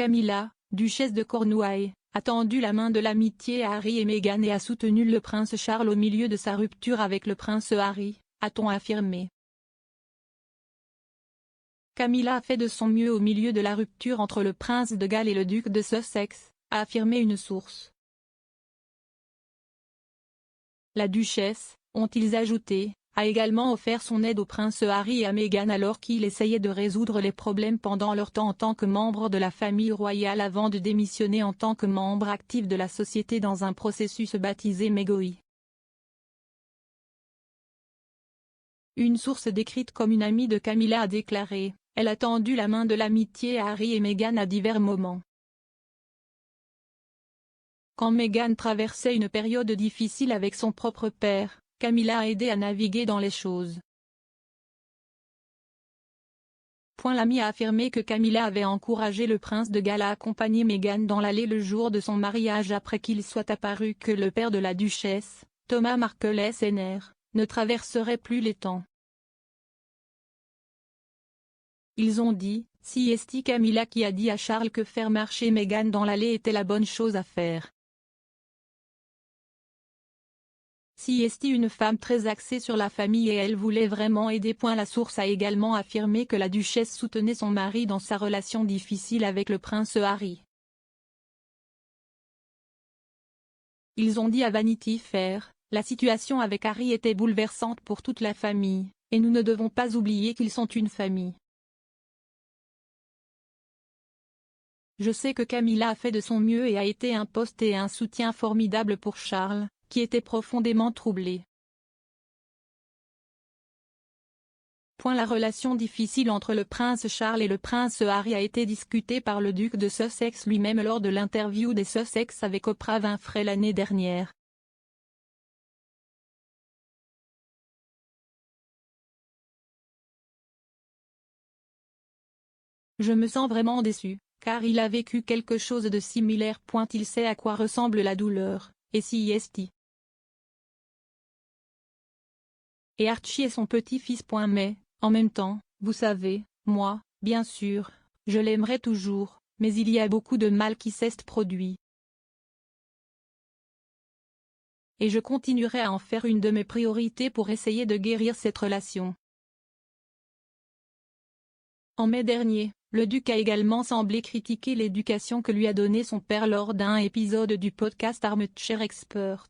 Camilla, duchesse de Cornouailles, a tendu la main de l'amitié à Harry et Meghan et a soutenu le prince Charles au milieu de sa rupture avec le prince Harry, a-t-on affirmé. Camilla a fait de son mieux au milieu de la rupture entre le prince de Galles et le duc de Sussex, a affirmé une source. La duchesse, ont-ils ajouté, a également offert son aide au prince Harry et à Meghan alors qu'ils essayaient de résoudre les problèmes pendant leur temps en tant que membre de la famille royale avant de démissionner en tant que membre actif de la société dans un processus baptisé Megoi. Une source décrite comme une amie de Camilla a déclaré, « Elle a tendu la main de l'amitié à Harry et Meghan à divers moments. Quand Meghan traversait une période difficile avec son propre père, Camilla a aidé à naviguer dans les choses. » L'amie a affirmé que Camilla avait encouragé le prince de Galles à accompagner Meghan dans l'allée le jour de son mariage après qu'il soit apparu que le père de la duchesse, Thomas Markle Sr., ne traverserait plus les temps. Ils ont dit, c'est Camilla qui a dit à Charles que faire marcher Meghan dans l'allée était la bonne chose à faire. C'est une femme très axée sur la famille et elle voulait vraiment aider. La source a également affirmé que la duchesse soutenait son mari dans sa relation difficile avec le prince Harry. Ils ont dit à Vanity Fair, la situation avec Harry était bouleversante pour toute la famille, et nous ne devons pas oublier qu'ils sont une famille. Je sais que Camilla a fait de son mieux et a été un poste et un soutien formidable pour Charles, qui était profondément troublé. La relation difficile entre le prince Charles et le prince Harry a été discutée par le duc de Sussex lui-même lors de l'interview des Sussex avec Oprah Winfrey l'année dernière. Je me sens vraiment déçu, car il a vécu quelque chose de similaire. Il sait à quoi ressemble la douleur, et et Archie est son petit-fils. Mais, en même temps, vous savez, moi, bien sûr, je l'aimerai toujours, mais il y a beaucoup de mal qui s'est produit. Et je continuerai à en faire une de mes priorités pour essayer de guérir cette relation. En mai dernier, le duc a également semblé critiquer l'éducation que lui a donnée son père lors d'un épisode du podcast Armchair Expert.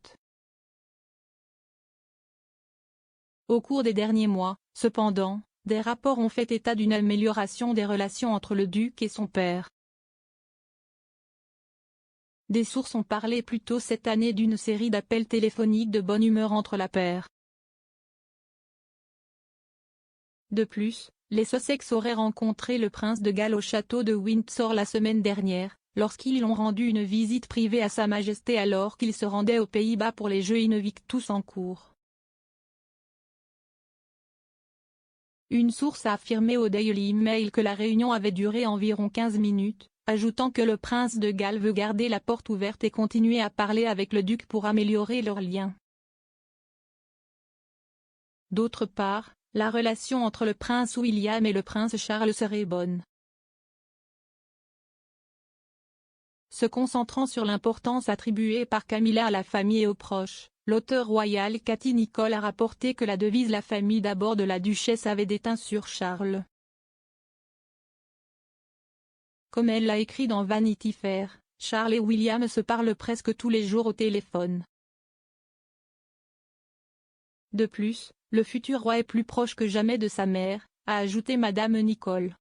Au cours des derniers mois, cependant, des rapports ont fait état d'une amélioration des relations entre le duc et son père. Des sources ont parlé plus tôt cette année d'une série d'appels téléphoniques de bonne humeur entre la paire. De plus, les Sussex auraient rencontré le prince de Galles au château de Windsor la semaine dernière, lorsqu'ils ont rendu une visite privée à Sa Majesté alors qu'il se rendait aux Pays-Bas pour les Jeux Invictus en cours. Une source a affirmé au Daily Mail que la réunion avait duré environ 15 minutes, ajoutant que le prince de Galles veut garder la porte ouverte et continuer à parler avec le duc pour améliorer leurs liens. D'autre part, la relation entre le prince William et le prince Charles serait bonne. Se concentrant sur l'importance attribuée par Camilla à la famille et aux proches, l'auteure royale Cathy Nicholl a rapporté que la devise « La famille d'abord » de la duchesse avait déteint sur Charles. Comme elle l'a écrit dans Vanity Fair, Charles et William se parlent presque tous les jours au téléphone. De plus, le futur roi est plus proche que jamais de sa mère, a ajouté Madame Nicholl.